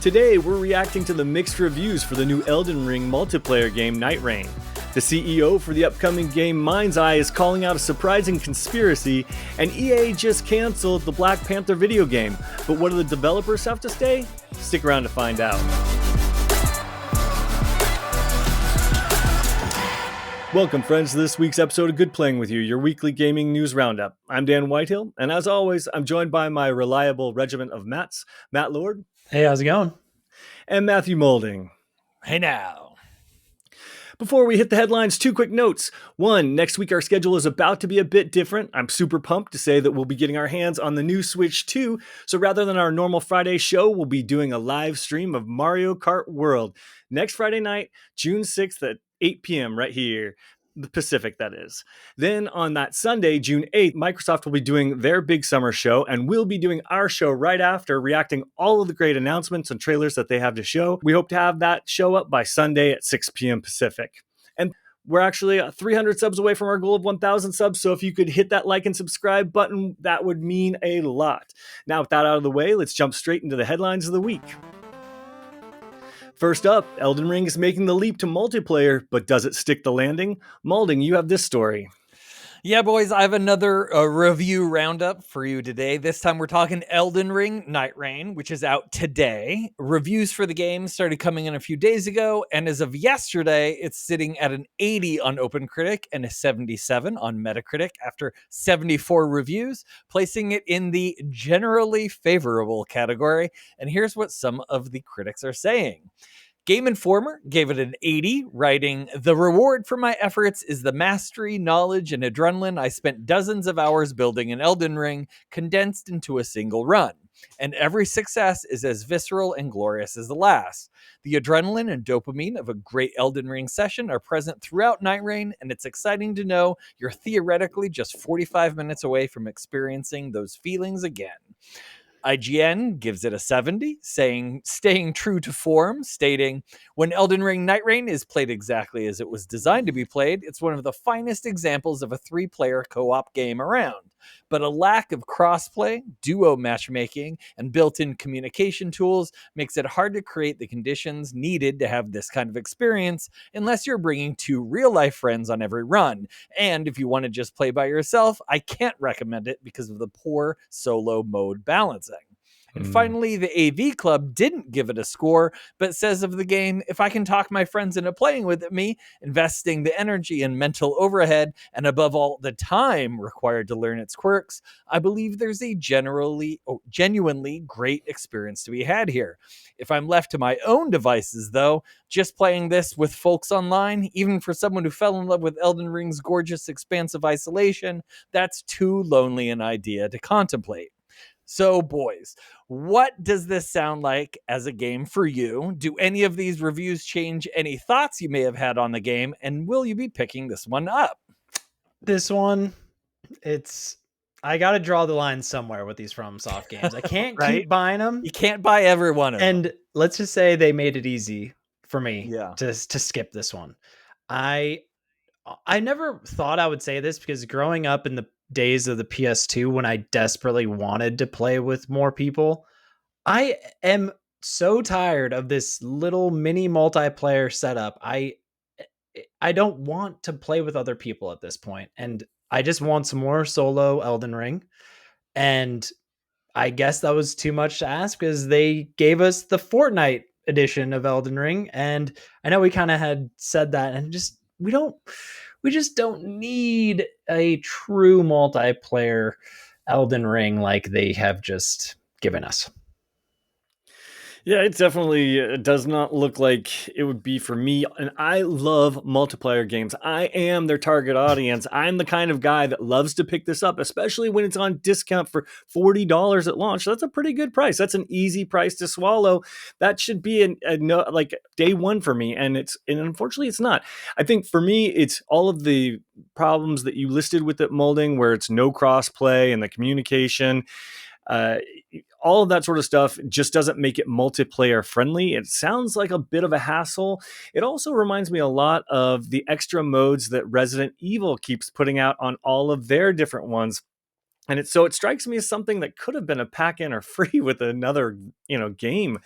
Today, we're reacting to the mixed reviews for the new Elden Ring multiplayer game Nightreign. The CEO for the upcoming game MindsEye is calling out a surprising conspiracy, and EA just canceled the Black Panther video game. But what do the developers have to say? Stick around to find out. Welcome, friends, to this week's episode of Good Playing With You, your weekly gaming news roundup. I'm Dan Whitehill, and as always, I'm joined by my reliable regiment of Matts, Matt Lord. Hey, how's it going? And Matthew Maulding. Hey now. Before we hit the headlines, two quick notes. One, next week our schedule is about to be a bit different. I'm super pumped to say that we'll be getting our hands on the new Switch 2. So rather than our normal Friday show, we'll be doing a live stream of Mario Kart World next Friday night, June 6th at 8 p.m. right here. The Pacific, that is. Then on that Sunday, June 8th, Microsoft will be doing their big summer show, and we'll be doing our show right after, reacting all of the great announcements and trailers that they have to show. We hope to have that show up by Sunday at 6 p.m. Pacific. And we're actually 300 subs away from our goal of 1,000 subs, so if you could hit that like and subscribe button, that would mean a lot. Now, with that out of the way, let's jump straight into the headlines of the week. First up, Elden Ring is making the leap to multiplayer, but does it stick the landing? Maulding, you have this story. Yeah, boys, I have another review roundup for you today. This time we're talking Elden Ring Nightreign, which is out today. Reviews for the game started coming in a few days ago, and as of yesterday, it's sitting at an 80 on OpenCritic and a 77 on Metacritic after 74 reviews, placing it in the generally favorable category. And here's what some of the critics are saying. Game Informer gave it an 80, writing, "The reward for my efforts is the mastery, knowledge, and adrenaline I spent dozens of hours building in Elden Ring, condensed into a single run. And every success is as visceral and glorious as the last. The adrenaline and dopamine of a great Elden Ring session are present throughout Nightreign, and it's exciting to know you're theoretically just 45 minutes away from experiencing those feelings again." IGN gives it a 70, saying, staying true to form, stating, "When Elden Ring Nightreign is played exactly as it was designed to be played, it's one of the finest examples of a 3-player co-op game around. But a lack of crossplay, duo matchmaking, and built-in communication tools makes it hard to create the conditions needed to have this kind of experience unless you're bringing 2 real-life friends on every run. And if you want to just play by yourself, I can't recommend it because of the poor solo mode balancing." And finally, the AV Club didn't give it a score, but says of the game, "If I can talk my friends into playing with me, investing the energy and mental overhead, and above all, the time required to learn its quirks, I believe there's a genuinely great experience to be had here. If I'm left to my own devices, though, just playing this with folks online, even for someone who fell in love with Elden Ring's gorgeous expanse of isolation, that's too lonely an idea to contemplate." So, boys, what does this sound like as a game for you? Do any of these reviews change any thoughts you may have had on the game? And will you be picking this one up? This one, I got to draw the line somewhere with these FromSoft games. I can't Right? keep buying them. You can't buy every one of them. And let's just say they made it easy for me Yeah. to skip this one. I never thought I would say this because growing up in the days of the PS2 when I desperately wanted to play with more people, I am so tired of this little mini multiplayer setup. I don't want to play with other people at this point, and I just want some more solo Elden Ring. And I guess that was too much to ask because they gave us the Fortnite edition of Elden Ring, and I know we kind of had said that, and we just don't need a true multiplayer Elden Ring like they have just given us. Yeah, it definitely does not look like it would be for me. And I love multiplayer games. I am their target audience. I'm the kind of guy that loves to pick this up, especially when it's on discount for $40 at launch. That's a pretty good price. That's an easy price to swallow. That should be like day one for me. And unfortunately it's not. I think for me, it's all of the problems that you listed with it, Maulding, where it's no crossplay and the communication. All of that sort of stuff just doesn't make it multiplayer friendly. It sounds like a bit of a hassle. It also reminds me a lot of the extra modes that Resident Evil keeps putting out on all of their different ones. And it strikes me as something that could have been a pack-in or free with another, game.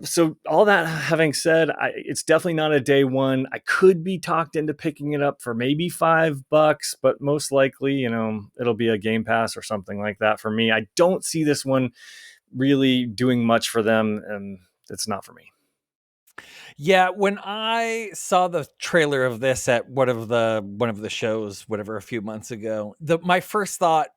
So all that having said, it's definitely not a day one. I could be talked into picking it up for maybe $5, but most likely, it'll be a Game Pass or something like that for me. I don't see this one really doing much for them, and it's not for me. Yeah, when I saw the trailer of this at one of the shows, whatever, a few months ago, my first thought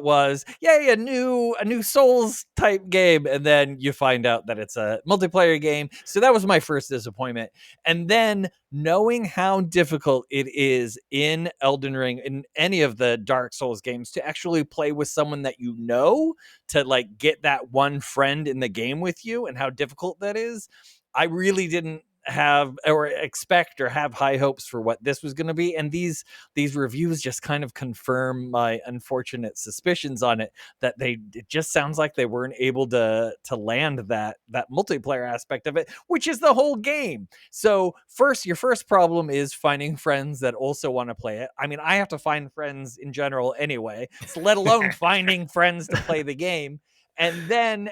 was, yay, a new Souls type game, and then you find out that it's a multiplayer game. So that was my first disappointment. And then knowing how difficult it is in Elden Ring, in any of the Dark Souls games, to actually play with someone that you know, to like get that one friend in the game with you, and how difficult that is, I really didn't have or expect or have high hopes for what this was going to be, and these reviews just kind of confirm my unfortunate suspicions on it, that it just sounds like they weren't able to land that multiplayer aspect of it, which is the whole game. So your first problem is finding friends that also want to play it. I mean, I have to find friends in general anyway, so let alone finding friends to play the game. And then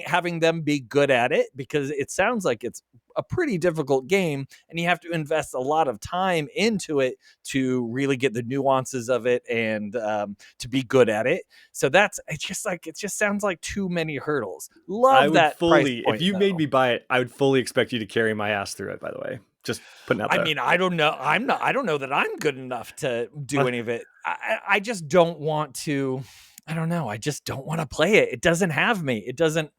having them be good at it, because it sounds like it's a pretty difficult game, and you have to invest a lot of time into it to really get the nuances of it, and to be good at it. So it just sounds like too many hurdles. Love that price point, if you though. made me buy it, I would fully expect you to carry my ass through it, by the way. Just putting out there. I mean, I don't know. I don't know that I'm good enough to do any of it. I just don't want to. I don't know. I just don't want to play it. It doesn't have me. And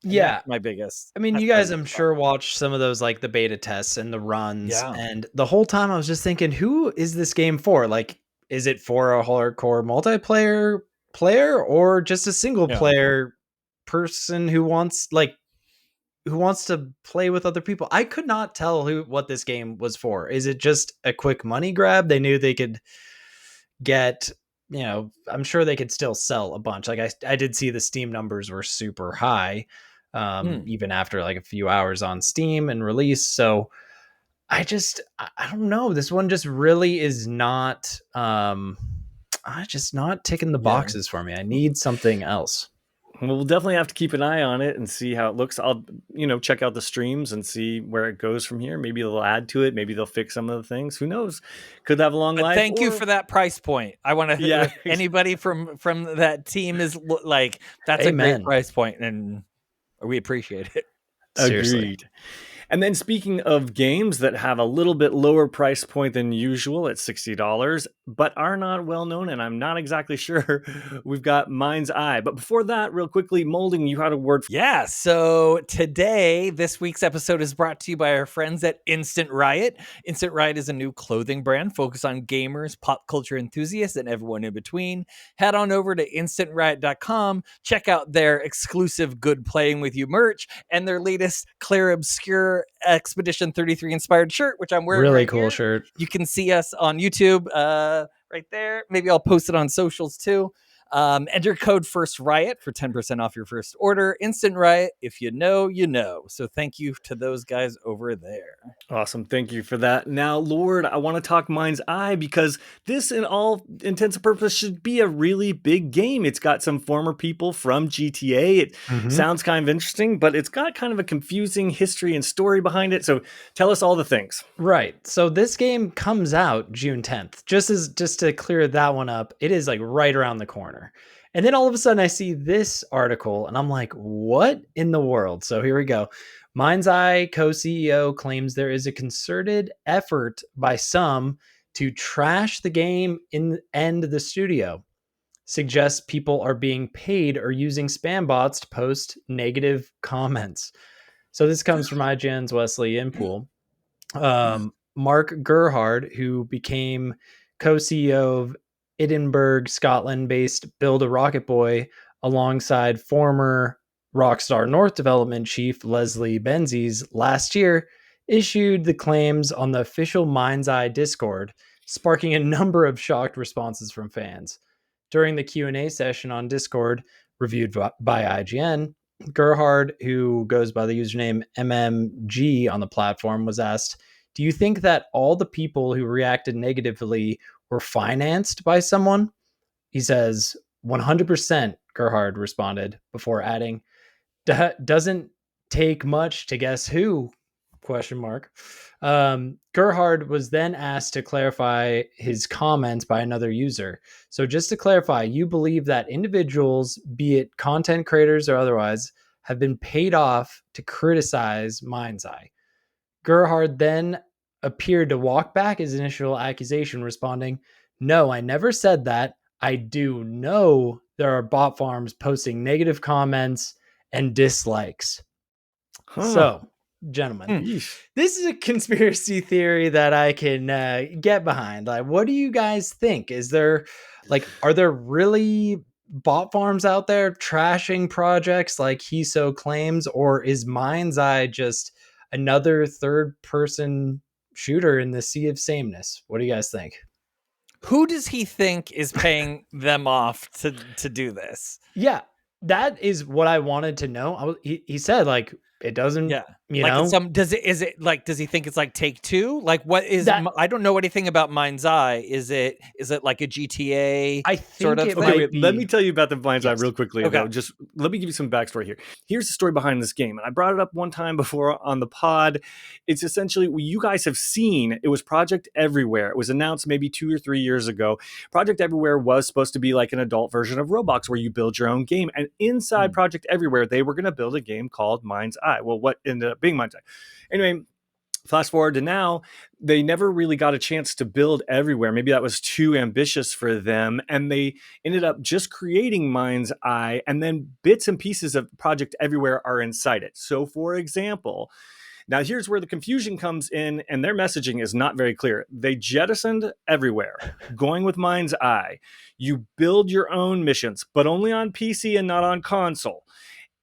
Yeah. that's my biggest. I mean, you guys, I'm sure, watch some of those, like the beta tests and the runs. Yeah. And the whole time I was just thinking, who is this game for? Like, is it for a hardcore multiplayer player, or just a single player person who wants to play with other people? I could not tell what this game was for. Is it just a quick money grab? They knew they could get, I'm sure they could still sell a bunch. Like I did see the Steam numbers were super high, even after like a few hours on Steam and release. So I don't know. This one just really is not, just not ticking the boxes for me. I need something else. Well, we'll definitely have to keep an eye on it and see how it looks. I'll, check out the streams and see where it goes from here. Maybe they'll add to it. Maybe they'll fix some of the things. Who knows? Could have a long life. Thank you for that price point. I want to. Anybody from that team is like, that's Amen. A great price point, and we appreciate it. Seriously. Agreed. And then speaking of games that have a little bit lower price point than usual at $60, but are not well known, and I'm not exactly sure, we've got MindsEye. But before that, real quickly, Maulding, you had a word. Yeah, so today, this week's episode is brought to you by our friends at Instant Riot. Instant Riot is a new clothing brand focused on gamers, pop culture enthusiasts, and everyone in between. Head on over to instantriot.com, check out their exclusive Good Playing With You merch, and their latest Clear Obscure Expedition 33 inspired shirt, which I'm wearing. Really cool shirt. You can see us on YouTube right there. Maybe I'll post it on socials too. Enter code FIRSTRIOT for 10% off your first order. Instant Riot, if you know, you know. So thank you to those guys over there. Awesome. Thank you for that. Now, Lord, I want to talk MindsEye, because this, in all intents and purposes, should be a really big game. It's got some former people from GTA. It sounds kind of interesting, but it's got kind of a confusing history and story behind it. So tell us all the things. Right. So this game comes out June 10th. Just to clear that one up, it is like right around the corner. And then all of a sudden I see this article and I'm like, what in the world? So here we go. MindsEye co-CEO claims there is a concerted effort by some to trash the game and the studio. Suggests people are being paid or using spam bots to post negative comments. So this comes from IGN's Wesley Impool. Mark Gerhard, who became co-CEO of Edinburgh, Scotland-based Build a Rocket Boy, alongside former Rockstar North development chief Leslie Benzies last year, issued the claims on the official MindsEye Discord, sparking a number of shocked responses from fans. During the Q&A session on Discord, reviewed by IGN, Gerhard, who goes by the username MMG on the platform, was asked, do you think that all the people who reacted negatively were financed by someone? He says, 100%, Gerhard responded, before adding, doesn't take much to guess who? Question mark. Gerhard was then asked to clarify his comments by another user. So just to clarify, you believe that individuals, be it content creators or otherwise, have been paid off to criticize MindsEye. Gerhard then appeared to walk back his initial accusation, responding, "No, I never said that. I do know there are bot farms posting negative comments and dislikes." So, gentlemen, this is a conspiracy theory that I can get behind. Like, what do you guys think? Is there, like, are there really bot farms out there trashing projects like he so claims, or is MindsEye just another third-person shooter in the sea of sameness? What do you guys think? Who does he think is paying them off to do this? Yeah, that is what I wanted to know. He said, like, it doesn't, you like know, does he think it's like Take-Two? Like, what is that, I don't know anything about MindsEye. Is it like a GTA I sort think of it thing? Okay, might be. let me tell you about the MindsEye Yes. real quickly. Okay. Though. Just let me give you some backstory here. Here's the story behind this game, and I brought it up one time before on the pod. It's essentially what you guys have seen. It was Project Everywhere. It was announced maybe 2 or 3 years ago. Project Everywhere was supposed to be like an adult version of Roblox, where you build your own game. And inside Project Everywhere, they were going to build a game called MindsEye. Well, what ended up being MindsEye? Anyway, fast forward to now, they never really got a chance to build everywhere. Maybe that was too ambitious for them. And they ended up just creating MindsEye, and then bits and pieces of Project Everywhere are inside it. So, for example, now here's where the confusion comes in, and their messaging is not very clear. They jettisoned Everywhere, going with MindsEye. You build your own missions, but only on PC and not on console.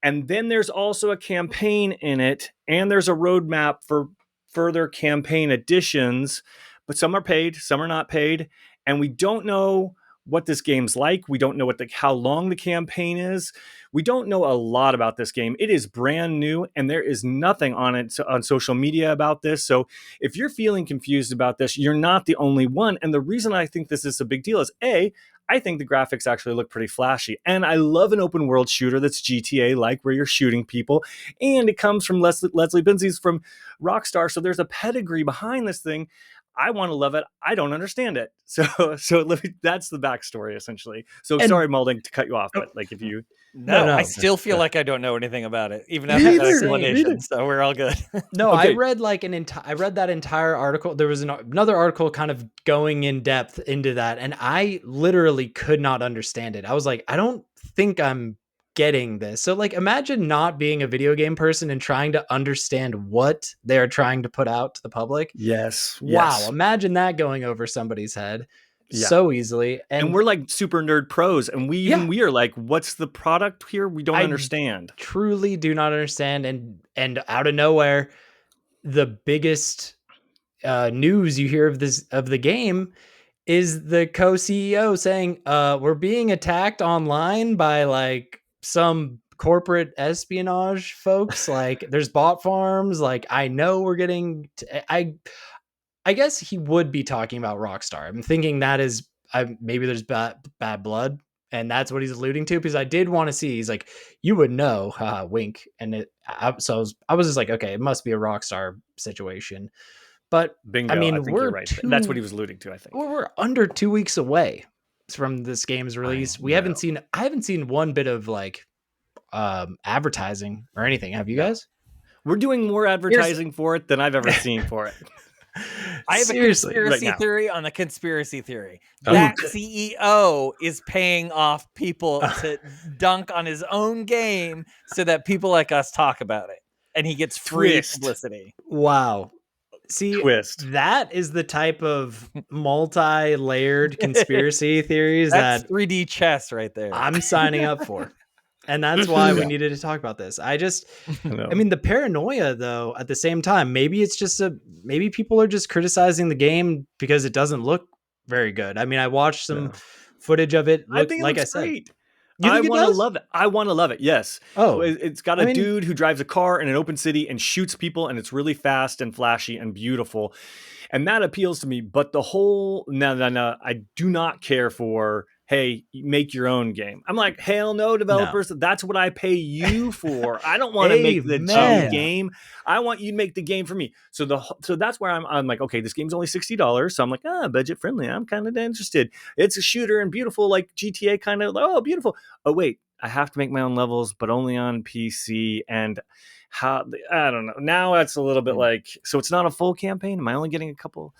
And then there's also a campaign in it, and there's a roadmap for further campaign additions, but some are paid, some are not paid, and we don't know what this game's like. We don't know how long the campaign is. We don't know a lot about this game. It is brand new, and there is nothing on it on social media about this. So if you're feeling confused about this, you're not the only one. And the reason I think this is a big deal is I think the graphics actually look pretty flashy. And I love an open world shooter that's GTA-like, where you're shooting people. And it comes from Leslie Benzies from Rockstar. So there's a pedigree behind this thing. I want to love it. I don't understand it. So that's the backstory, essentially. So sorry, Maulding, to cut you off, but like if you... No, I still feel like I don't know anything about it, even after that explanation. So we're all good. No, okay. I read like I read that entire article. There was another article kind of going in depth into that, and I literally could not understand it. I was like, I don't think I'm getting this. So like, imagine not being a video game person and trying to understand what they're trying to put out to the public. Yes. Wow. Imagine that going over somebody's head. So easily, and we're like super nerd pros, and we are like, what's the product here? We don't understand. Truly do not understand. And out of nowhere, the biggest news you hear of the game is the co-CEO saying, we're being attacked online by like some corporate espionage folks. Like, there's bot farms. Like, I know we're getting I guess he would be talking about Rockstar. I'm thinking that is maybe there's bad blood, and that's what he's alluding to. Because I did want to see. He's like, you would know, wink. And so I was just like, okay, it must be a Rockstar situation. But bingo, I mean, I think you're right. That's what he was alluding to. I think we're under 2 weeks away from this game's release. I haven't seen one bit of like advertising or anything. Have you guys? We're doing more advertising for it than I've ever seen for it. I have a conspiracy theory on the conspiracy theory. That CEO is paying off people to dunk on his own game so that people like us talk about it, and he gets free publicity. Wow. See, that is the type of multi-layered conspiracy theories that's 3D chess right there. I'm signing up for. And that's why we needed to talk about this. I mean, the paranoia, though, at the same time, maybe it's just maybe people are just criticizing the game because it doesn't look very good. I mean, I watched some footage of it. I think it looks great. I want to love it. I want to love it. Yes. Oh, it's got a dude who drives a car in an open city and shoots people, and it's really fast and flashy and beautiful. And that appeals to me. But the whole, no, I do not care for, hey, make your own game. I'm like, hell no, developers. That's what I pay you for. I don't want to make the game. I want you to make the game for me. So that's where I'm like, okay, this game's only $60. So I'm like, budget friendly. I'm kind of interested. It's a shooter and beautiful, like GTA kind of. Oh, beautiful. Oh, wait, I have to make my own levels, but only on PC. And how, I don't know. Now it's a little bit like, so it's not a full campaign. Am I only getting a couple?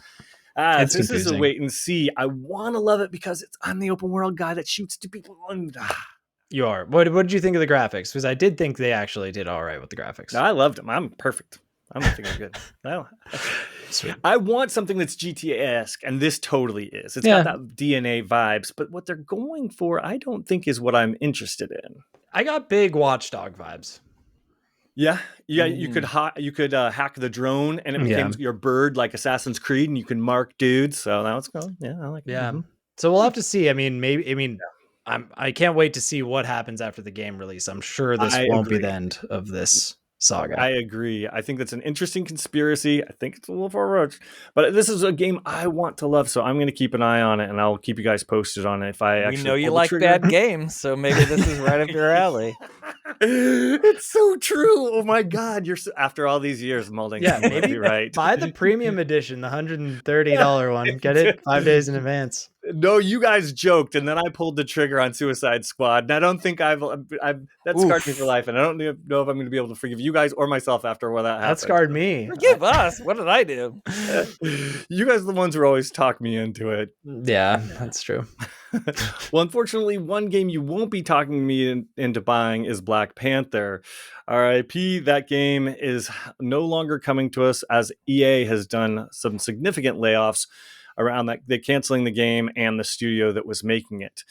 This is a wait and see. I want to love it because I'm the open world guy that shoots two people. You are. What did you think of the graphics? Because I did think they actually did all right with the graphics. I loved them. I'm perfect. I'm thinking good. I want something that's GTA-esque, and this totally is. It's got that DNA vibes, but what they're going for, I don't think is what I'm interested in. I got big Watchdog vibes. Yeah. You could hack the drone, and it becomes your bird, like Assassin's Creed, and you can mark dudes. So that was cool. Yeah, I like it. Yeah. Mm-hmm. So we'll have to see. I mean, I can't wait to see what happens after the game release. I'm sure this won't be the end of this saga. I agree. I think that's an interesting conspiracy. I think it's a little far-fetched, but this is a game I want to love, so I'm going to keep an eye on it, and I'll keep you guys posted on it. If I actually know you like bad games, so maybe this is right up your alley. It's so true. Oh my God, after all these years, Maulding. Yeah, maybe right. Buy the premium edition, the $130 one. Get it 5 days in advance. No, you guys joked, and then I pulled the trigger on Suicide Squad, and I don't think I've that scarred me for life, and I don't know if I'm going to be able to forgive you guys or myself after what that happened. That scarred me. Forgive us. What did I do? You guys are the ones who always talk me into it. Yeah, that's true. Well, unfortunately, one game you won't be talking me into buying is Black Panther. RIP, that game is no longer coming to us as EA has done some significant layoffs around that. They're canceling the game and the studio that was making it.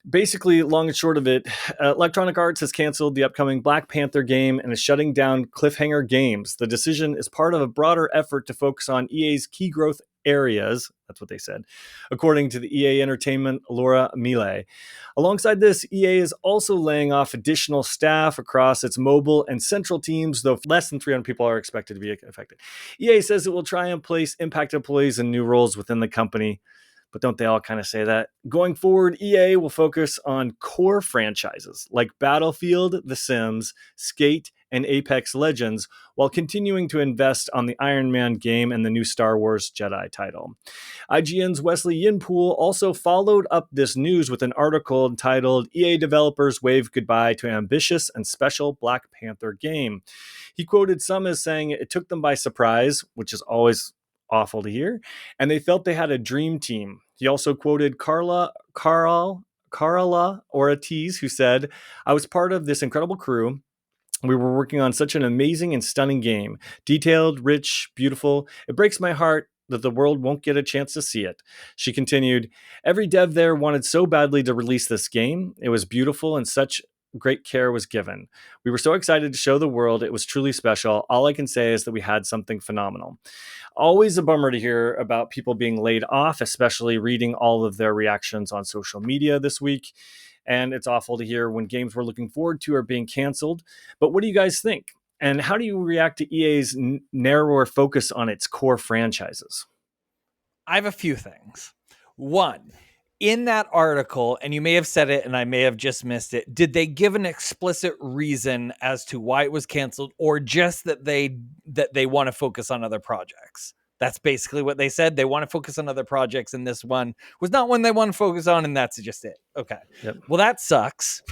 Basically, long and short of it, Electronic Arts has canceled the upcoming Black Panther game and is shutting down Cliffhanger Games. The decision is part of a broader effort to focus on EA's key growth areas. That's what they said, according to the EA Entertainment Laura Millet. Alongside this, EA is also laying off additional staff across its mobile and central teams, though less than 300 people are expected to be affected. EA says it will try and place impacted employees in new roles within the company. But don't they all kind of say that? Going forward, EA will focus on core franchises like Battlefield, The Sims, Skate, and Apex Legends, while continuing to invest on the Iron Man game and the new Star Wars Jedi title. IGN's Wesley Yinpool also followed up this news with an article entitled EA Developers Wave Goodbye to Ambitious and Special Black Panther Game. He quoted some as saying it took them by surprise, which is always awful to hear, and they felt they had a dream team. He also quoted Carla Ortiz, who said, I was part of this incredible crew. We were working on such an amazing and stunning game. Detailed, rich, beautiful. It breaks my heart that the world won't get a chance to see it. She continued, every dev there wanted so badly to release this game. It was beautiful and such great care was given. We were so excited to show the world. It was truly special. All I can say is that we had something phenomenal. Always a bummer to hear about people being laid off, especially reading all of their reactions on social media this week. And it's awful to hear when games we're looking forward to are being canceled. But what do you guys think? And how do you react to EA's narrower focus on its core franchises? I have a few things. One, in that article, and you may have said it and I may have just missed it, did they give an explicit reason as to why it was canceled, or just that they want to focus on other projects? That's basically what they said. They want to focus on other projects, and this one was not one they want to focus on, and that's just it. Okay. Yep. Well, that sucks.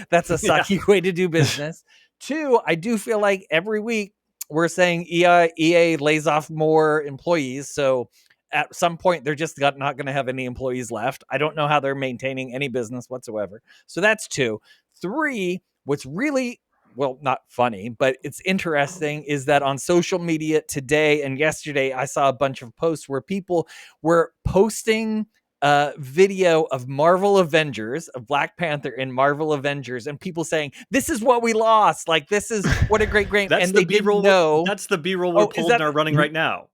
That's a sucky way to do business. Two, I do feel like every week we're saying EA lays off more employees, so at some point they're just not going to have any employees left. I don't know how they're maintaining any business whatsoever. So that's two. Three, what's really, well, not funny, but it's interesting, is that on social media today and yesterday, I saw a bunch of posts where people were posting video of Marvel Avengers, of Black Panther in Marvel Avengers, and people saying, this is what we lost. Like, this is what a great game. That's and the they B-roll. Didn't know. That's the B-roll we're pulled and are running right now.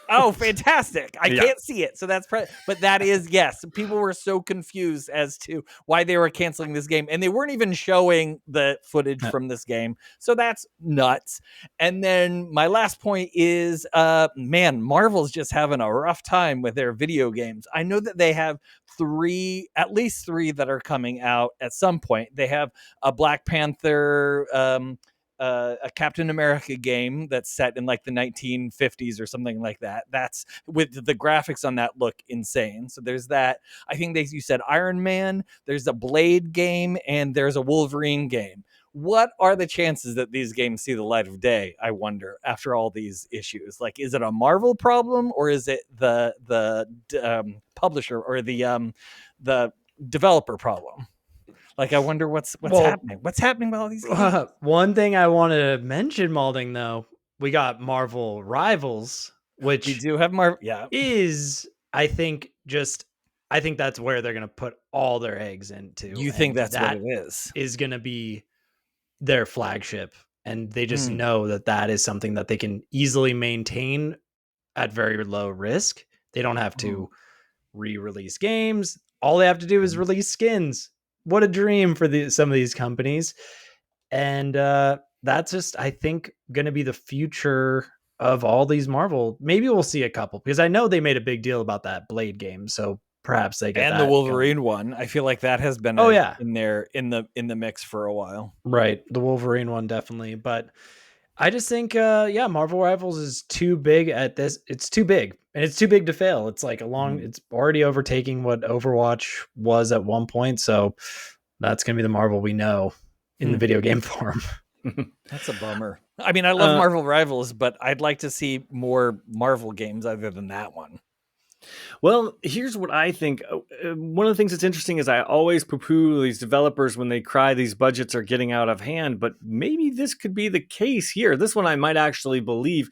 Oh, fantastic. I Yeah. can't see it. So that's but that is, yes, people were so confused as to why they were canceling this game, and they weren't even showing the footage from this game. So that's nuts. And then my last point is man, Marvel's just having a rough time with their video games. I know that they have at least three that are coming out at some point. They have a Black Panther, a Captain America game that's set in like the 1950s or something like that. That's with the graphics on that look insane. So there's that. I think you said Iron Man, there's a Blade game, and there's a Wolverine game. What are the chances that these games see the light of day, I wonder, after all these issues? Like, is it a Marvel problem, or is it the publisher or the developer problem? Like, I wonder what's happening. What's happening with all these games? One thing I want to mention, Maulding, though, we got Marvel Rivals, which we do have Marvel. Yeah, is I think that's where they're gonna put all their eggs into. You think that's what it is? Is gonna be their flagship, and they just know that is something that they can easily maintain at very low risk. They don't have to re-release games. All they have to do is release skins. What a dream for some of these companies. And that's just, I think, going to be the future of all these Marvel. Maybe we'll see a couple, because I know they made a big deal about that Blade game. So perhaps they get and that the Wolverine one. I feel like that has been in there in the mix for a while. Right, the Wolverine one definitely. But I just think, Marvel Rivals is too big at this. It's too big, and it's too big to fail. It's like it's already overtaking what Overwatch was at one point. So that's going to be the Marvel we know in the video game form. That's a bummer. I mean, I love Marvel Rivals, but I'd like to see more Marvel games other than that one. Well, here's what I think. One of the things that's interesting is I always poo-poo these developers when they cry these budgets are getting out of hand, but maybe this could be the case here. This one I might actually believe,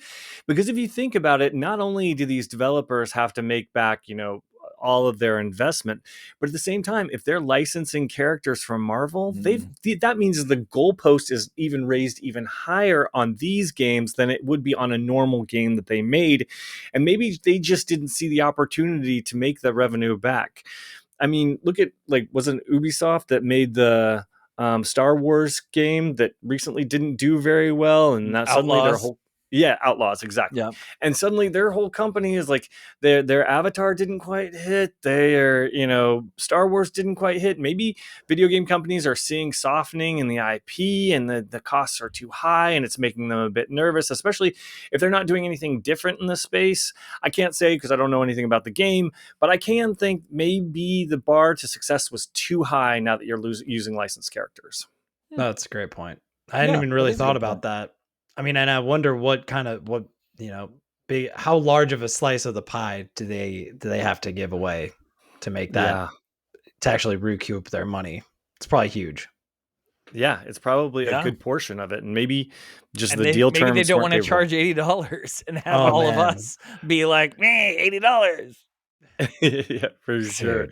because if you think about it, not only do these developers have to make back, all of their investment, but at the same time, if they're licensing characters from Marvel, that means the goalpost is even raised even higher on these games than it would be on a normal game that they made, and maybe they just didn't see the opportunity to make the revenue back. I mean, look at, like, wasn't Ubisoft that made the Star Wars game that recently didn't do very well, and now suddenly their whole Outlaws, exactly. Yeah. And suddenly their whole company is like, their Avatar didn't quite hit. Their, Star Wars didn't quite hit. Maybe video game companies are seeing softening in the IP, and the costs are too high, and it's making them a bit nervous, especially if they're not doing anything different in the space. I can't say because I don't know anything about the game, but I can think maybe the bar to success was too high now that you're using licensed characters. That's a great point. I hadn't even really thought about that. I mean, and I wonder how large of a slice of the pie do they have to give away to make that to actually recoup their money? It's probably huge. Yeah, it's probably a good portion of it, and maybe just the deal terms. Maybe they don't want to charge $80 and have all of us be like, $80. Yeah, for sure.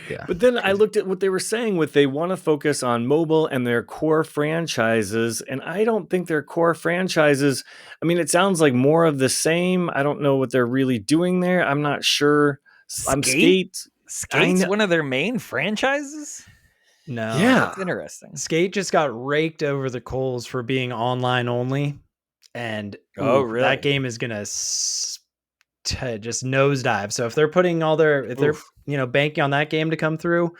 Yeah. But then I looked at what they were saying with they want to focus on mobile and their core franchises, and I don't think their core franchises, I mean, it sounds like more of the same. I don't know what they're really doing there. I'm not sure. Skate's one of their main franchises? No. Yeah. That's interesting. Skate just got raked over the coals for being online only, and really? That game is going to just nosedive. So if they're putting they're banking on that game to come through,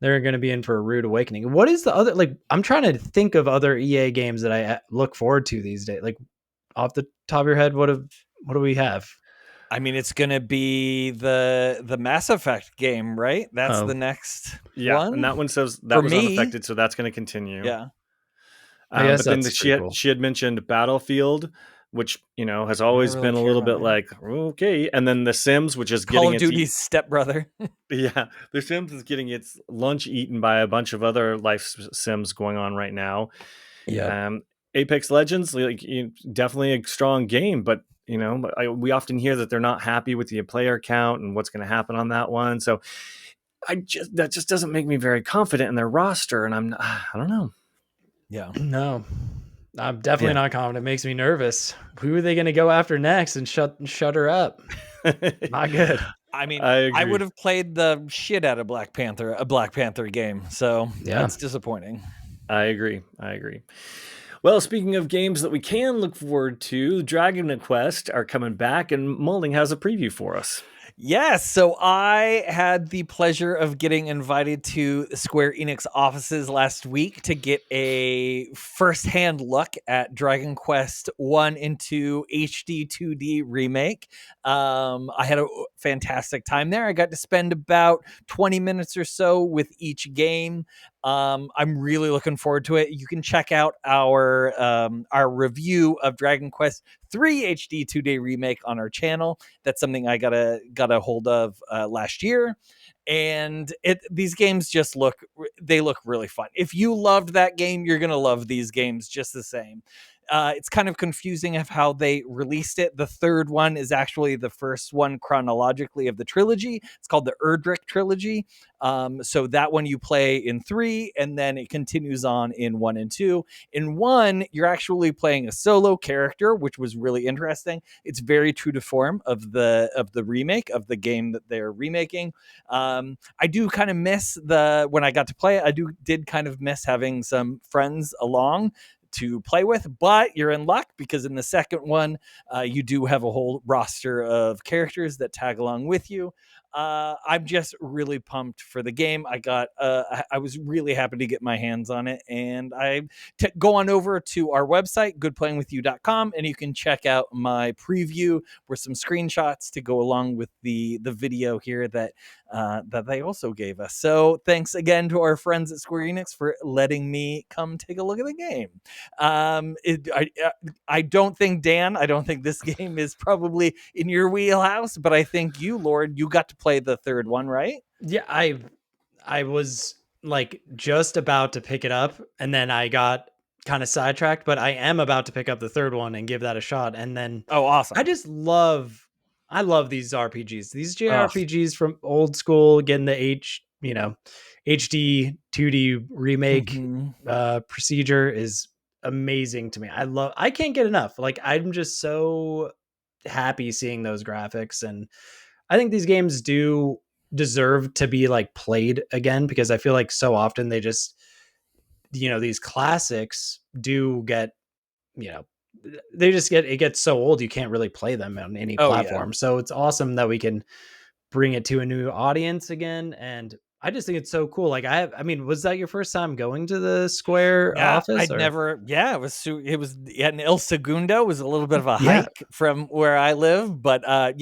they're going to be in for a rude awakening. What is the other, I'm trying to think of other EA games that I look forward to these days. Like, off the top of your head, what do we have? I mean, it's going to be the Mass Effect game, right? That's the next one. And that one says that was unaffected, so that's going to continue. Yeah. I guess but then she had mentioned Battlefield, which has always been a little bit like, okay. And then The Sims, which is Call of Duty's stepbrother. Yeah, The Sims is getting its lunch eaten by a bunch of other life sims going on right now. Yeah. Apex Legends, definitely a strong game, but we often hear that they're not happy with the player count and what's going to happen on that one. So that just doesn't make me very confident in their roster, and I don't know. Yeah. No. I'm definitely not confident. It makes me nervous. Who are they going to go after next and shut her up? Not good. I mean, I I agree. would have played the shit out of a Black Panther game. So Yeah. that's disappointing. I agree. Well, speaking of games that we can look forward to, Dragon Quest are coming back, and Maulding has a preview for us. Yes, so I had the pleasure of getting invited to Square Enix offices last week to get a first-hand look at Dragon Quest 1 and 2 HD 2D remake. I had a fantastic time there. I got to spend about 20 minutes or so with each game. I'm really looking forward to it. You can check out our review of Dragon Quest 3 HD 2D remake on our channel. That's something I got a hold of last year, and these games just look really fun. If you loved that game, you're gonna love these games just the same. It's kind of confusing of how they released it. The third one is actually the first one chronologically of the trilogy. It's called the Erdrick trilogy. So that one you play in 3, and then it continues on in 1 and 2. In 1, you're actually playing a solo character, which was really interesting. It's very true to form of the remake of the game that they're remaking. I do kind of miss when I got to play it. I did kind of miss having some friends along to play with, but you're in luck because in the second one, you do have a whole roster of characters that tag along with you. I'm just really pumped for the game. I was really happy to get my hands on it, and go on over to our website, goodplayingwithyou.com, and you can check out my preview with some screenshots to go along with the video here that they also gave us. So thanks again to our friends at Square Enix for letting me come take a look at the game. I don't think, Dan, I don't think this game is probably in your wheelhouse, but I think you, Lord, you got to play the third one, right? Yeah, I was like just about to pick it up, and then I got kind of sidetracked, but I am about to pick up the third one and give that a shot. And then awesome. I love these RPGs. These JRPGs from old school, getting the HD 2D remake procedure is amazing to me. I can't get enough. Like, I'm just so happy seeing those graphics, and I think these games do deserve to be like played again, because I feel like so often they just, these classics do get, it gets so old you can't really play them on any platform. Yeah. So it's awesome that we can bring it to a new audience again, and I just think it's so cool. Like, was that your first time going to the Square office? It was in El Segundo. It was a little bit of a hike from where I live, but I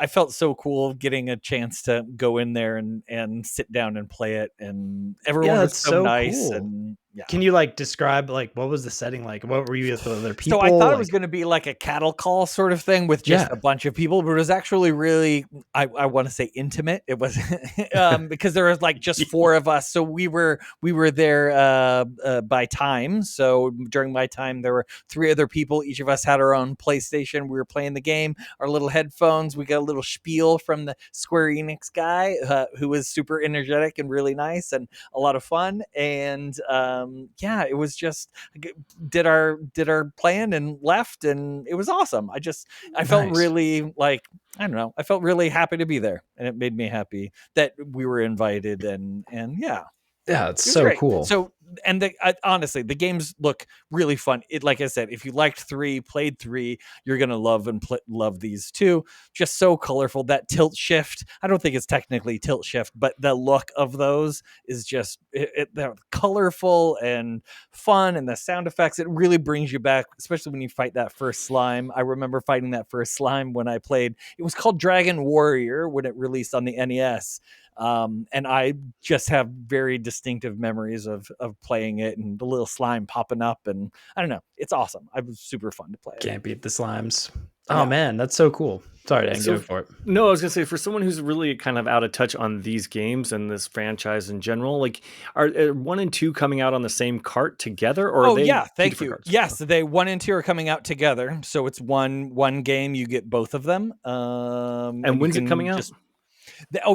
felt so cool getting a chance to go in there and sit down and play it, and everyone was so nice. Cool. And can you like describe like what was the setting like? What were you with other people? So I thought it was going to be like a cattle call sort of thing with just a bunch of people, but it was actually really, I want to say intimate. It was because there was like just 4 of us. So we were there by time. So during my time, there were 3 other people. Each of us had our own PlayStation. We were playing the game, our little headphones. We got a little spiel from the Square Enix guy who was super energetic and really nice and a lot of fun. And it was just did our plan and left, and it was awesome. I felt really like, I don't know, I felt really happy to be there, and it made me happy that we were invited, and it's so great. Cool. So, and honestly, the games look really fun. Like I said, if you liked 3, played 3, you're gonna love love these 2. Just so colorful. That tilt shift, I don't think it's technically tilt shift, but the look of those is just they're colorful and fun, and the sound effects, it really brings you back, especially when you fight that first slime. I remember fighting that first slime when I played. It was called Dragon Warrior when it released on the NES. And I just have very distinctive memories of playing it and the little slime popping up, and I don't know, it's awesome. It was super fun to play. Can't beat the slimes. Oh man, that's so cool. Sorry, I didn't go for it. No, I was gonna say, for someone who's really kind of out of touch on these games and this franchise in general, like, are 1 and 2 coming out on the same cart together, or are they? Thank you. Carts? Yes, they 1 and 2 are coming out together, so it's one game. You get both of them. And when's it coming out?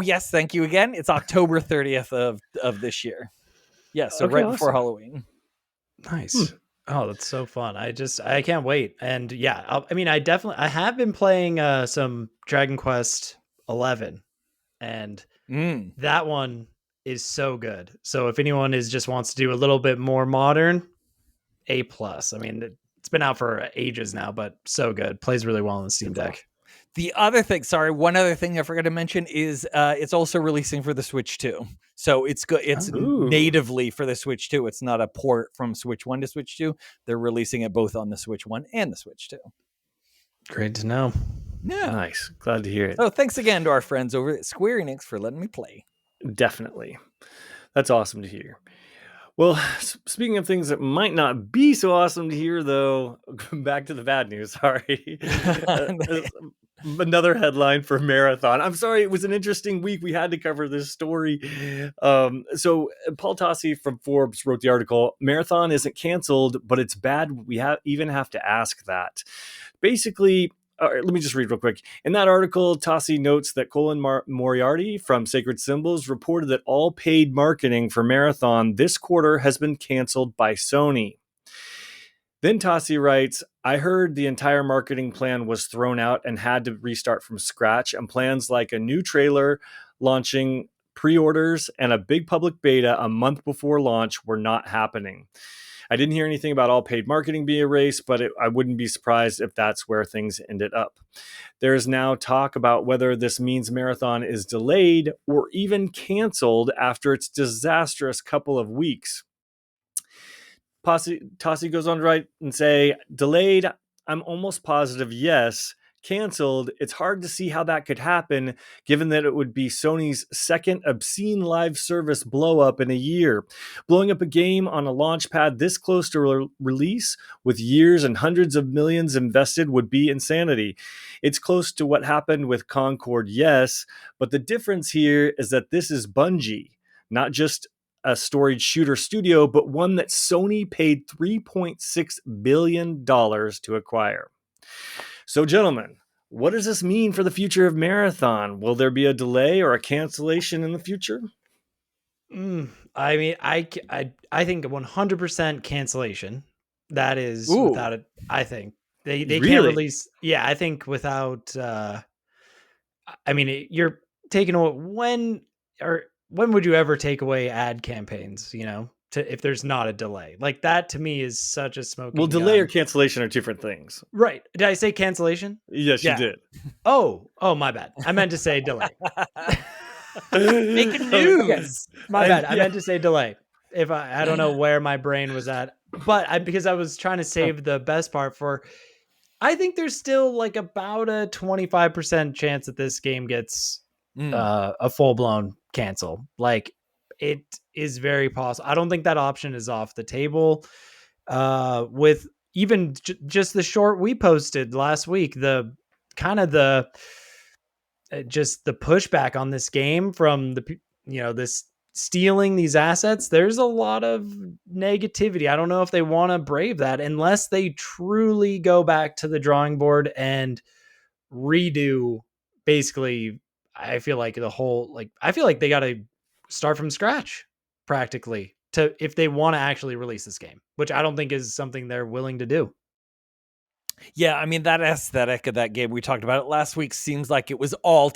Yes, thank you again. It's October 30th of this year. Yeah, so right before Halloween. Nice. Oh, that's so fun. I can't wait. And yeah, I have been playing some Dragon Quest 11, and Mm. that one is so good. So if anyone just wants to do a little bit more modern, A plus. I mean, it's been out for ages now, but so good. Plays really well on the Steam Deck. The other thing, one other thing I forgot to mention is it's also releasing for the Switch 2. So it's good. It's natively for the Switch 2. It's not a port from Switch 1 to Switch 2. They're releasing it both on the Switch 1 and the Switch 2. Great to know. Yeah. Nice. Glad to hear it. So thanks again to our friends over at Square Enix for letting me play. Definitely. That's awesome to hear. Well, speaking of things that might not be so awesome to hear, though, back to the bad news. Sorry. Another headline for Marathon. I'm sorry, it was an interesting week. We had to cover this story. So Paul Tassi from Forbes wrote the article, Marathon isn't canceled, but it's bad. We even have to ask that. Basically, let me just read real quick. In that article, Tassi notes that Colin Moriarty from Sacred Symbols reported that all paid marketing for Marathon this quarter has been canceled by Sony. Then Tassi writes, I heard the entire marketing plan was thrown out and had to restart from scratch, and plans like a new trailer, launching pre-orders, and a big public beta a month before launch were not happening. I didn't hear anything about all paid marketing being erased, but I wouldn't be surprised if that's where things ended up. There is now talk about whether this means Marathon is delayed or even canceled after its disastrous couple of weeks. Tassi goes on to write and say, delayed, I'm almost positive yes. Canceled, it's hard to see how that could happen, given that it would be Sony's second obscene live service blow up in a year. Blowing up a game on a launch pad this close to release, with years and hundreds of millions invested, would be insanity. It's close to what happened with Concord, yes, but the difference here is that this is Bungie, not just a storied shooter studio, but one that Sony paid $3.6 billion to acquire. So, gentlemen, what does this mean for the future of Marathon? Will there be a delay or a cancellation in the future? I mean, I think 100% cancellation. That is Ooh. without it. I think they Really? can't release. Yeah, I think without. I mean, you're taking away when would you ever take away ad campaigns? You know, if there's not a delay like that, to me is such a smoking. Well, delay gun. or cancellation are different things. Right? Did I say cancellation? Yes, Yeah. you did. Oh, my bad. I meant to say delay. Making news. Yes, my bad. I meant to say delay. If I don't know where my brain was at, but because I was trying to save the best part for. I think there's still like about a 25% chance that this game gets a full blown cancel. Like it is very possible. I don't think that option is off the table. With even just the short we posted last week, the kind of just the pushback on this game from this stealing these assets, there's a lot of negativity. I don't know if they want to brave that unless they truly go back to the drawing board and redo basically. I feel like I feel like they got to start from scratch practically if they want to actually release this game, which I don't think is something they're willing to do. Yeah, I mean, that aesthetic of that game, we talked about it last week, seems like it was all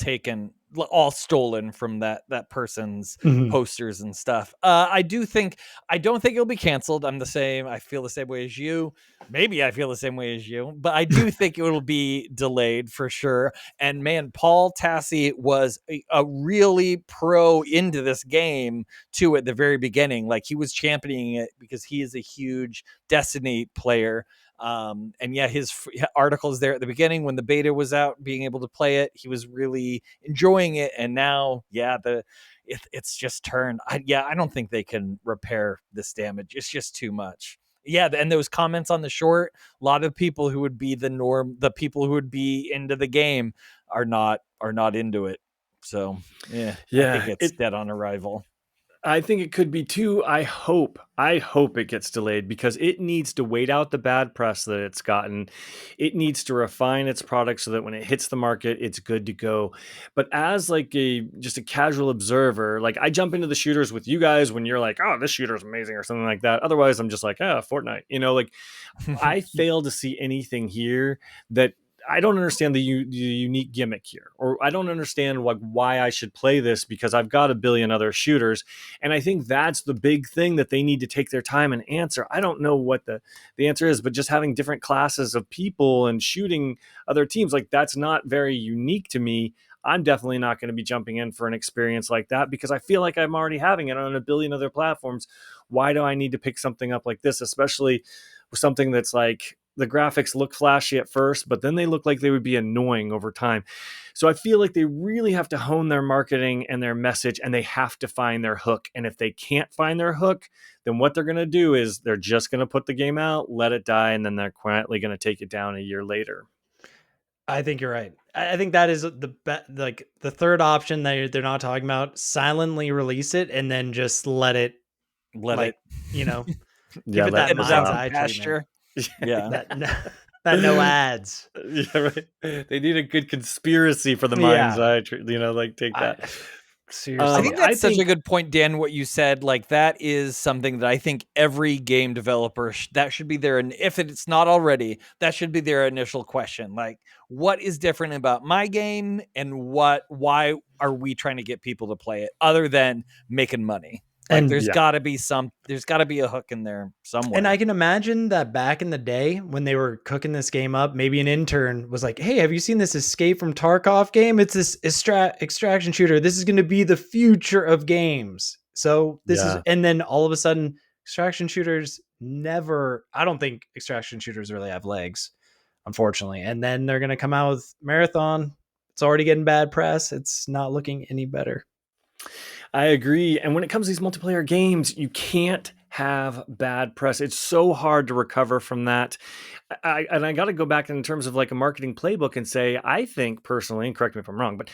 stolen from that person's posters and stuff. I don't think it'll be canceled. I'm the same. I feel the same way as you. Maybe I feel the same way as you, but I do think it will be delayed for sure. And man, Paul Tassi was a really pro into this game too at the very beginning. Like he was championing it because he is a huge Destiny player. And yeah, his articles there at the beginning when the beta was out, being able to play it, he was really enjoying it. And now, yeah, it's just turned. I don't think they can repair this damage. It's just too much. Yeah, and those comments on the short, a lot of people who would be the norm, the people who would be into the game, are not into it. So yeah, I think it's dead on arrival. I think it could be too. I hope it gets delayed because it needs to wait out the bad press that it's gotten. It needs to refine its product so that when it hits the market, it's good to go. But as like just a casual observer, like I jump into the shooters with you guys when you're like, oh, this shooter is amazing or something like that. Otherwise, I'm just like, Fortnite. Like I fail to see anything here that I don't understand the unique gimmick here, or I don't understand why I should play this because I've got a billion other shooters, and I think that's the big thing that they need to take their time and answer. I don't know what the answer is, but just having different classes of people and shooting other teams, like that's not very unique to me. I'm definitely not going to be jumping in for an experience like that because I feel like I'm already having it on a billion other platforms. Why do I need to pick something up like this, especially with something that's like the graphics look flashy at first, but then they look like they would be annoying over time. So I feel like they really have to hone their marketing and their message, and they have to find their hook. And if they can't find their hook, then what they're going to do is they're just going to put the game out, let it die, and then they're quietly going to take it down a year later. I think you're right. I think that is like the third option that they're not talking about. Silently release it and then just let it, Let Yeah, give it let that it hens out mind's to eye treatment. pasture. Yeah. That no ads. Yeah, right. They need a good conspiracy for the mind's Yeah. eye. Like take that. Seriously, I think that's such a good point, Dan, what you said. Like, that is something that I think every game developer, that should be their, and if it's not already, that should be their initial question. Like, what is different about my game, and why are we trying to get people to play it other than making money? Like, And there's yeah. got to be a hook in there somewhere. And I can imagine that back in the day when they were cooking this game up, maybe an intern was like, "Hey, have you seen this Escape from Tarkov game? It's this extraction shooter. This is going to be the future of games." So this is, Yeah. and then all of a sudden, extraction shooters never. I don't think extraction shooters really have legs, unfortunately. And then they're going to come out with Marathon. It's already getting bad press. It's not looking any better. I agree. And when it comes to these multiplayer games, you can't have bad press. It's so hard to recover from that. I got to go back in terms of like a marketing playbook and say, I think personally, and correct me if I'm wrong, but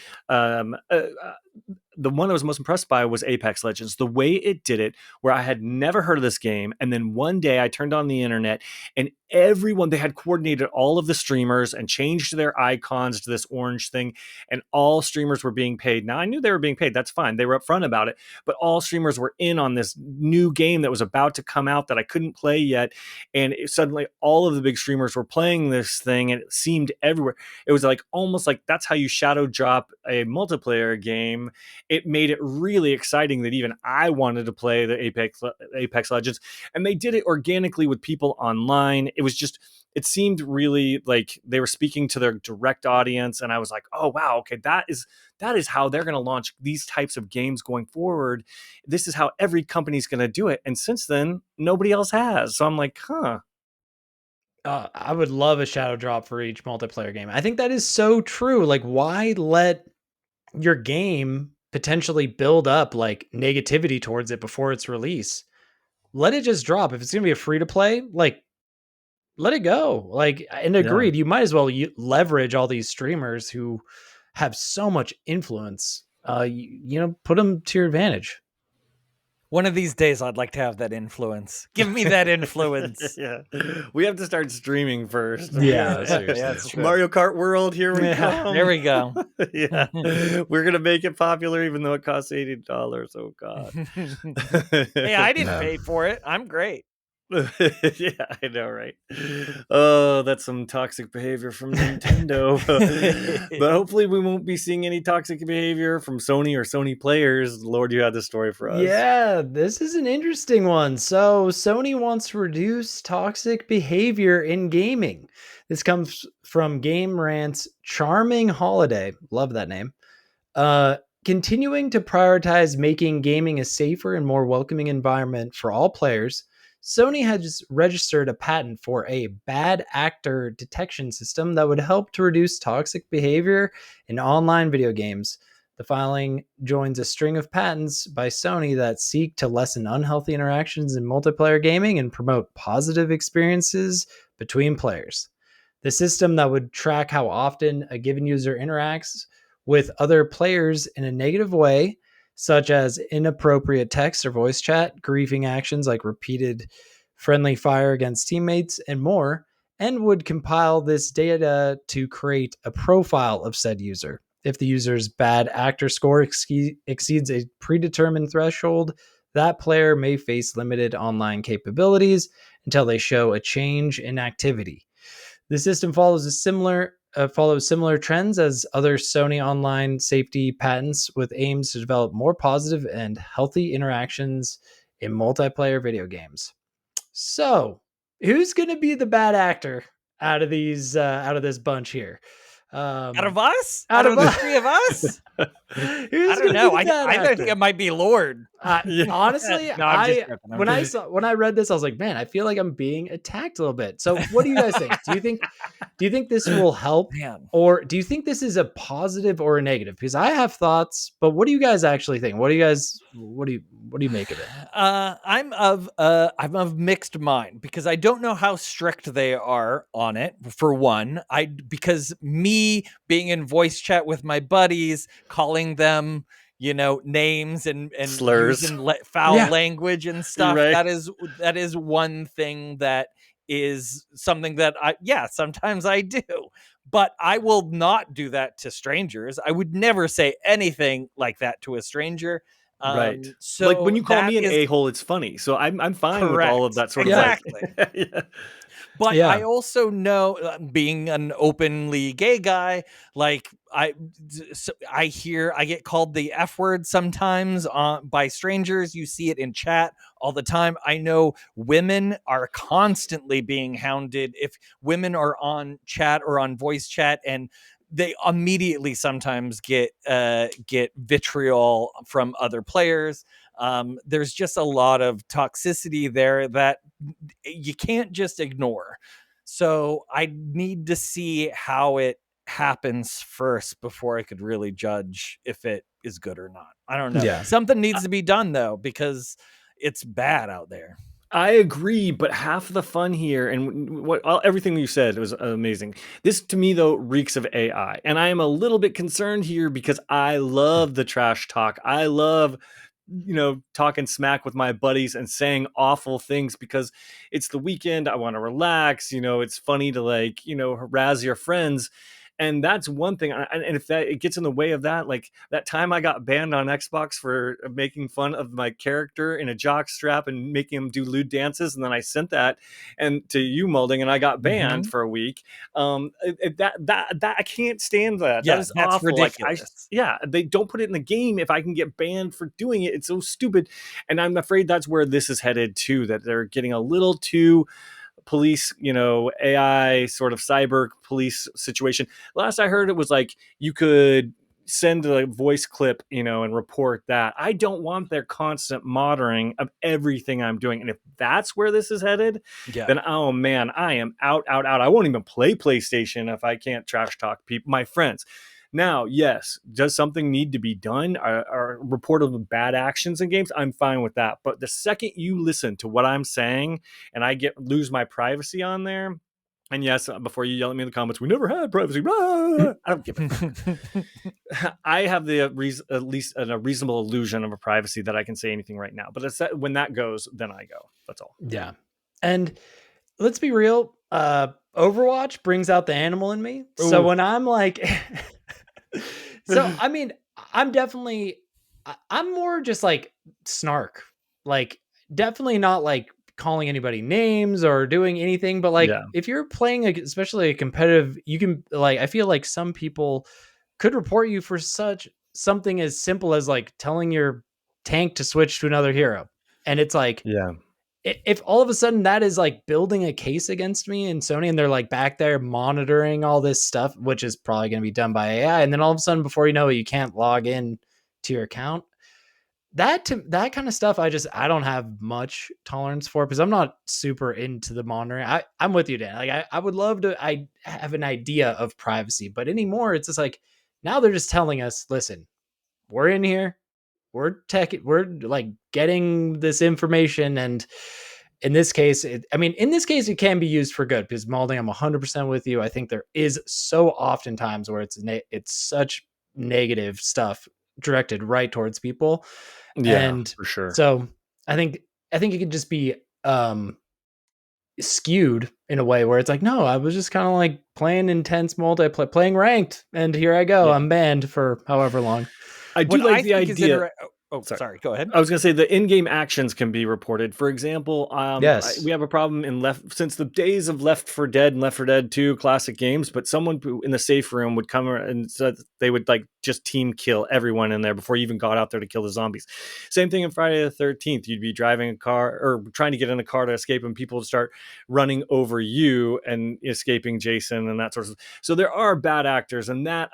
the one I was most impressed by was Apex Legends. The way it did it, where I had never heard of this game, and then one day I turned on the internet, and they had coordinated all of the streamers and changed their icons to this orange thing, and all streamers were being paid. Now I knew they were being paid. That's fine. They were upfront about it, but all streamers were in on this new game that was about to come out that I couldn't play yet, and suddenly all of the big streamers were playing this thing, and it seemed everywhere. It was like almost like that's how you shadow drop a multiplayer game. It made it really exciting that even I wanted to play the Apex Legends, and they did it organically with people online. It seemed really like they were speaking to their direct audience, and I was like, oh wow, okay, that is how they're going to launch these types of games going forward. This is how every company's going to do it, and since then nobody else has. So I'm like, I would love a shadow drop for each multiplayer game. I think that is so true. Like, why let your game potentially build up like negativity towards it before its release? Let it just drop. If it's going to be a free to play, like, let it go. Like, and yeah. agreed, you might as well leverage all these streamers who have so much influence. Put them to your advantage. One of these days, I'd like to have that influence. Give me that influence. Yeah, we have to start streaming first. Yeah, seriously. Yeah, it's true. Mario Kart World, here we come. There we go. Yeah, we're gonna make it popular, even though it costs $80. Oh God. Hey, I didn't pay for it. I'm great. Yeah, I know, right? Oh, that's some toxic behavior from Nintendo. But hopefully we won't be seeing any toxic behavior from Sony or Sony players. Lord, you had this story for us. Yeah, this is an interesting one. So Sony wants to reduce toxic behavior in gaming. This comes from Game Rant's Charming Holiday. Love that name. Continuing to prioritize making gaming a safer and more welcoming environment for all players, Sony has registered a patent for a bad actor detection system that would help to reduce toxic behavior in online video games. The filing joins a string of patents by Sony that seek to lessen unhealthy interactions in multiplayer gaming and promote positive experiences between players. The system that would track how often a given user interacts with other players in a negative way such as inappropriate text or voice chat, grieving actions like repeated friendly fire against teammates, and more, and would compile this data to create a profile of said user. If the user's bad actor score exceeds a predetermined threshold, that player may face limited online capabilities until they show a change in activity. The system follows similar trends as other Sony online safety patents, with aims to develop more positive and healthy interactions in multiplayer video games. So, who's going to be the bad actor out of this bunch here? Out of us? Out of the us. three of us? Who's I going don't to know. be the bad I actor? think it might be Lord. Yeah. Honestly, No, I'm just joking. when I read this, I was like, man, I feel like I'm being attacked a little bit. So, what do you guys think? Do you think this will help, Man. or do you think this is a positive or a negative? Because I have thoughts, but what do you guys actually think? What do you make of it? I'm of mixed mind because I don't know how strict they are on it. For one, because me being in voice chat with my buddies, calling them names and Slurs. using foul Yeah. language and stuff. Right. That is one thing that is something that sometimes I do. But I will not do that to strangers. I would never say anything like that to a stranger. Right. So Like when you call that me an is a-hole, it's funny. So I'm fine with all of correct. that sort Exactly. of like yeah. But Yeah. I also know, being an openly gay guy, like I get called the F word sometimes by strangers. You see it in chat all the time. I know women are constantly being hounded if women are on chat or on voice chat, and they immediately sometimes get vitriol from other players. There's just a lot of toxicity there that you can't just ignore. So I need to see how it happens first before I could really judge if it is good or not. I don't know. Yeah. Something needs to be done though, because it's bad out there. I agree, but half the fun here and everything you said was amazing. This to me though reeks of AI, and I am a little bit concerned here because I love the trash talk. I love talking smack with my buddies and saying awful things because it's the weekend. I want to relax. It's funny to harass your friends. And that's one thing. And if that it gets in the way of that, like that time I got banned on Xbox for making fun of my character in a jock strap and making him do lewd dances, and then I sent that and to you, Maulding, and I got banned for a week. That I can't stand that. Yeah, that is that's awful. ridiculous. They don't put it in the game if I can get banned for doing it. It's so stupid, and I'm afraid that's where this is headed too. That they're getting a little too police, AI sort of cyber police situation. Last I heard, it was like you could send a voice clip, and report that. I don't want their constant monitoring of everything I'm doing. And if that's where this is headed, then oh man, I am out. I won't even play PlayStation if I can't trash talk my friends. Now, yes, does something need to be done? Are reported bad actions in games? I'm fine with that. But the second you listen to what I'm saying and I lose my privacy on there, and yes, before you yell at me in the comments, we never had privacy. I don't give a I have at least a reasonable illusion of a privacy that I can say anything right now. But when that goes, then I go. That's all. Yeah. And let's be real. Overwatch brings out the animal in me. So Ooh. when I'm like, I mean, I'm more just like snark, like definitely not like calling anybody names or doing anything. But like, Yeah. if you're playing, especially a competitive, you can I feel like some people could report you for something as simple as like telling your tank to switch to another hero. And it's like, Yeah. if all of a sudden that is like building a case against me and Sony, and they're like back there monitoring all this stuff, which is probably going to be done by AI. And then all of a sudden, before you know it, you can't log in to your account. That kind of stuff, I don't have much tolerance for, because I'm not super into the monitoring. I'm with you, Dan. Like I would love to, I have an idea of privacy, but anymore, it's just like, now they're just telling us, listen, we're in here, we're like getting this information. And in this case, it can be used for good, because Maulding, I'm 100% with you. I think there is so often times where it's such negative stuff directed right towards people. Yeah, And for sure. so I think it could just be skewed in a way where it's like, no, I was just kind of like playing intense multiplayer, playing ranked, and here I go. Yeah. I'm banned for however long. I do What like I the think is idea. sorry, go ahead. I was going to say the in-game actions can be reported. For example, Yes. we have a problem since the days of Left 4 Dead and Left 4 Dead 2 classic games, but someone in the safe room would come and said they would like just team kill everyone in there before you even got out there to kill the zombies. Same thing in Friday the 13th. You'd be driving a car or trying to get in a car to escape, and people would start running over you and escaping Jason and that sort of stuff. So there are bad actors, and that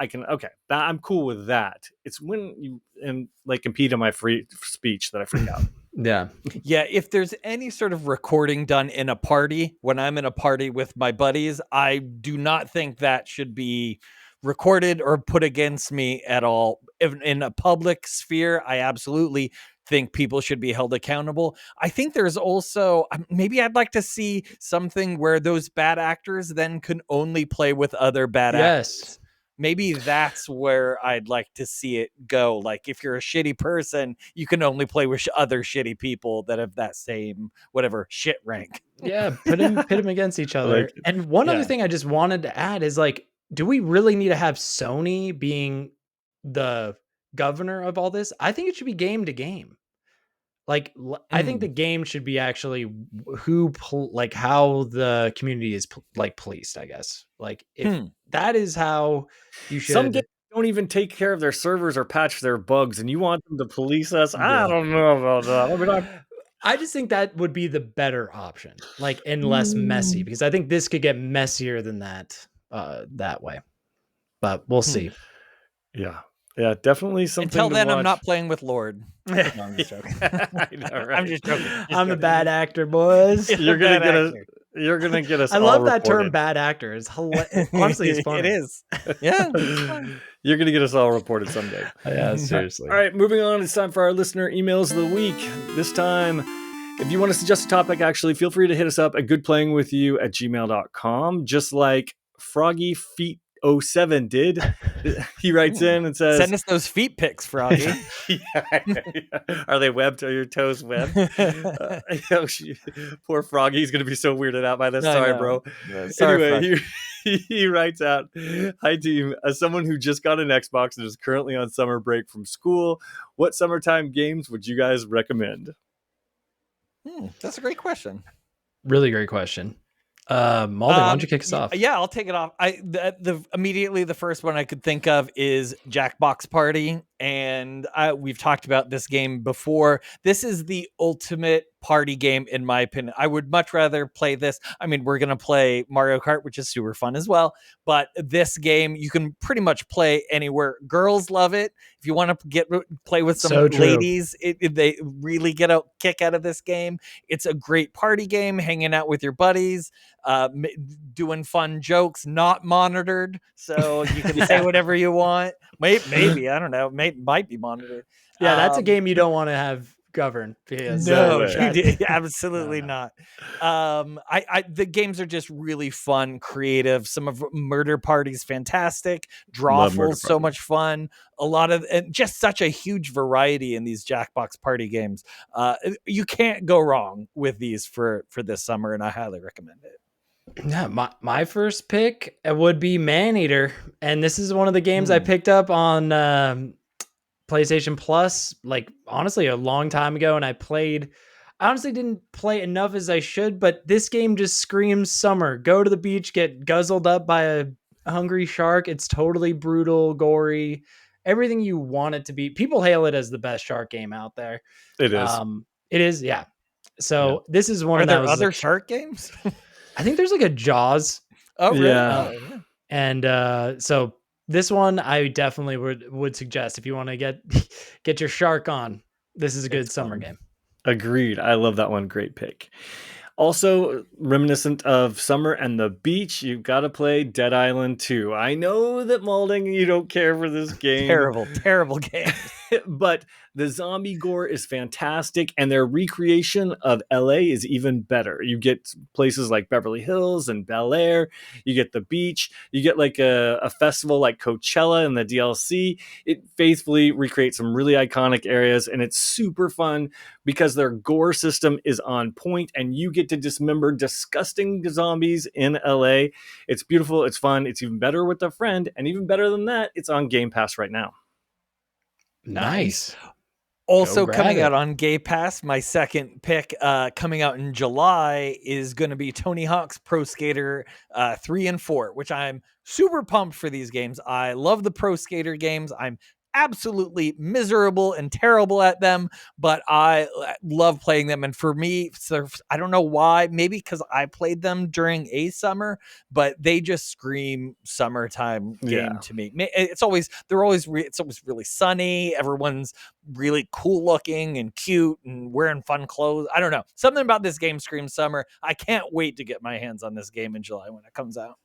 I'm cool with that. It's when you and like impede on my free speech that I freak out. Yeah. Yeah, if there's any sort of recording done in a party, when I'm in a party with my buddies, I do not think that should be recorded or put against me at all. In a public sphere, I absolutely think people should be held accountable. I think there's also, maybe I'd like to see something where those bad actors then can only play with other bad actors. Maybe that's where I'd like to see it go. Like, if you're a shitty person, you can only play with other shitty people that have that same whatever shit rank. Yeah, pit them against each other. Like, and one other yeah. thing I just wanted to add is like, do we really need to have Sony being the governor of all this? I think it should be game to game. Like, I think the game should be actually like how the community is like policed, I guess. Like, if that is how you should. Some games don't even take care of their servers or patch their bugs, and you want them to police us? I don't know about that. I mean, I just think that would be the better option, like, and less messy, because I think this could get messier than that that way. But we'll see. Yeah, definitely something. Until then, watch. I'm not playing with Lord. No, I'm just joking. I know, right? I'm just joking. I'm a bad actor, boys. You're gonna get us. You're gonna get us. I all love that term, reported. bad actor. It's honestly, it's funny. It is. Yeah. You're gonna get us all reported someday. Yeah, seriously. All right, moving on. It's time for our listener emails of the week. This time, if you want to suggest a topic, actually, feel free to hit us up at goodplayingwithyou@gmail.com. Just like Froggy Feet 07 did. He writes in and says, send us those feet pics, Froggy. yeah. Are they webbed? Are your toes webbed? Poor Froggy. He's going to be so weirded out by this. Sorry, bro. Sorry, anyway, he writes out, "Hi, team. As someone who just got an Xbox and is currently on summer break from school, what summertime games would you guys recommend?" That's a great question. Really great question. Maulding, why don't you kick us off? Yeah, I'll take it off. Immediately the first one I could think of is Jackbox Party, and we've talked about this game before. This is the ultimate party game, in my opinion. I would much rather play this. I mean, we're gonna play Mario Kart, which is super fun as well, but this game you can pretty much play anywhere. Girls love it. If you want to play with some ladies, they really get a kick out of this game. It's a great party game, hanging out with your buddies, doing fun jokes, not monitored, so you can say whatever you want. Maybe I don't know. Might be monitored. Yeah, that's a game you don't want to have governed. No, absolutely not. The games are just really fun, creative. Some of Murder Party's fantastic. Drawful, so much fun. A lot of, and just such a huge variety in these Jackbox Party games. You can't go wrong with these for this summer, and I highly recommend it. Yeah, my first pick would be Maneater, and this is one of the games I picked up on PlayStation Plus, like, honestly, a long time ago, and I honestly didn't play enough as I should, but this game just screams summer. Go to the beach, get guzzled up by a hungry shark. It's totally brutal, gory, everything you want it to be. People hail it as the best shark game out there. It is. It is, yeah. So this is one of those. Are there other shark games? I think there's like a Jaws. Oh, really? Yeah. And so this one I definitely would suggest if you want to get your shark on. This is a good summer game. Agreed. I love that one. Great pick. Also, reminiscent of summer and the beach, you've got to play Dead Island 2. I know that Maulding, you don't care for this game. Terrible game. but the zombie gore is fantastic, and their recreation of LA is even better. You get places like Beverly Hills and Bel Air, you get the beach, you get like a festival like Coachella and the DLC. It faithfully recreates some really iconic areas, and it's super fun because their gore system is on point, and you get to dismember disgusting zombies in LA. It's beautiful, it's fun, it's even better with a friend, and even better than that, it's on Game Pass right now. Nice. Also Go grab coming it. out on Game Pass, my second pick coming out in July is going to be Tony Hawk's Pro Skater 3 and 4, which I'm super pumped for these games. I love the Pro Skater games. I'm absolutely miserable and terrible at them, but I love playing them. And for me, I don't know why, maybe because I played them during a summer, but they just scream summertime game to me. It's always really sunny. Everyone's really cool looking and cute and wearing fun clothes. I don't know. Something about this game screams summer. I can't wait to get my hands on this game in July when it comes out.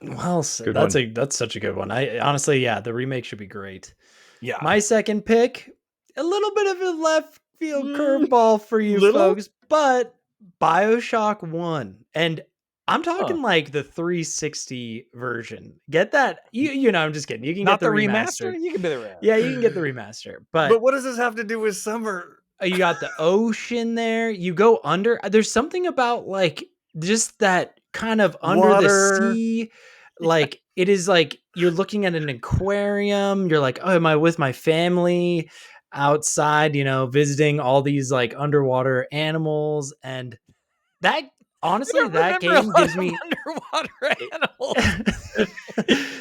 Well, that's such a good one. I honestly, yeah, the remake should be great. Yeah. My second pick, a little bit of a left field curveball for you folks, but BioShock 1. And I'm talking like the 360 version. Get that? You know, I'm just kidding. You can Not get the remaster. remaster. You can be the remaster. Yeah, you can get the remaster. But what does this have to do with summer? You got the ocean there. You go under. There's something about like just that kind of under Water. the sea. Like it is like you're looking at an aquarium. You're like, oh, am I with my family outside, you know, visiting all these like underwater animals? And that honestly, that game gives me underwater animals.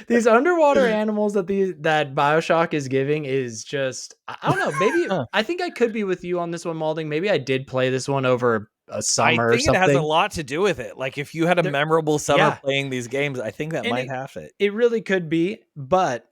These underwater animals that BioShock is giving is just, I don't know, maybe I think I could be with you on this one, Maulding. Maybe I did play this one over a summer or something. I think it has a lot to do with it. Like if you had a memorable summer playing these games, I think that might have it. It really could be, but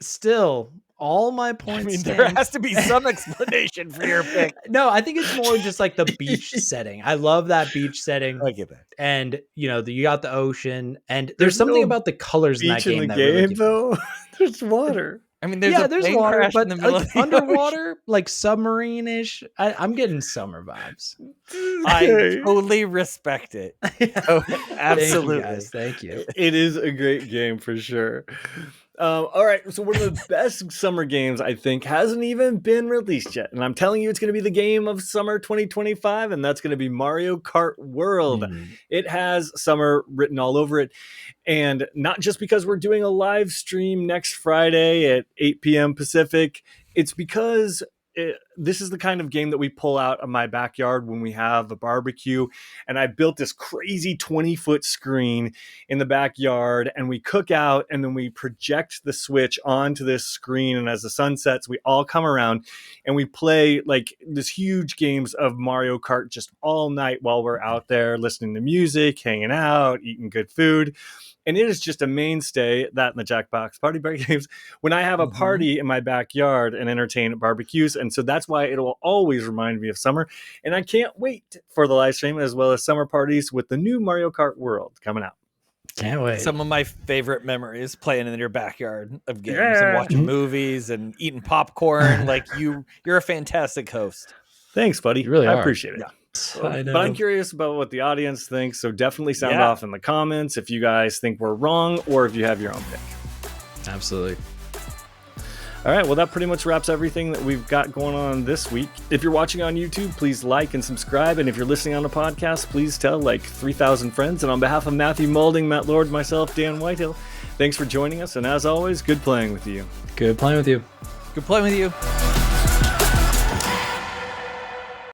still, all my points. There has to be some explanation for your pick. No, I think it's more just like the beach setting. I love that beach setting. I get that. And you know, you got the ocean, and there's something about the colors in that game. In the game, though, there's water. I mean, there's water, but in the middle like of the underwater, like submarine-ish. I'm getting summer vibes. I totally respect it. Oh, absolutely. Thank you. It is a great game for sure. All right, so one of the best summer games, I think, hasn't even been released yet. And I'm telling you, it's going to be the game of summer 2025, and that's going to be Mario Kart World. It has summer written all over it. And not just because we're doing a live stream next Friday at 8 p.m. Pacific, it's because this is the kind of game that we pull out of my backyard when we have a barbecue. And I built this crazy 20-foot screen in the backyard, and we cook out, and then we project the Switch onto this screen. And as the sun sets, we all come around and we play like this huge games of Mario Kart just all night while we're out there listening to music, hanging out, eating good food. And it is just a mainstay, that in the Jackbox Party games, when I have a party in my backyard and entertain at barbecues. And so that's why it will always remind me of summer. And I can't wait for the live stream as well as summer parties with the new Mario Kart World coming out. Can't wait. Some of my favorite memories playing in your backyard of games and watching movies and eating popcorn. Like you're a fantastic host. Thanks, buddy. You really I are. appreciate it. Yeah. But I'm curious about what the audience thinks, so definitely sound off in the comments if you guys think we're wrong or if you have your own pick. Absolutely. All right, well, that pretty much wraps everything that we've got going on this week. If you're watching on YouTube, please like and subscribe. And if you're listening on the podcast, please tell like 3,000 friends. And on behalf of Matthew Maulding, Matt Lord, myself, Dan Whitehill, thanks for joining us. And as always, good playing with you. Good playing with you. Good playing with you.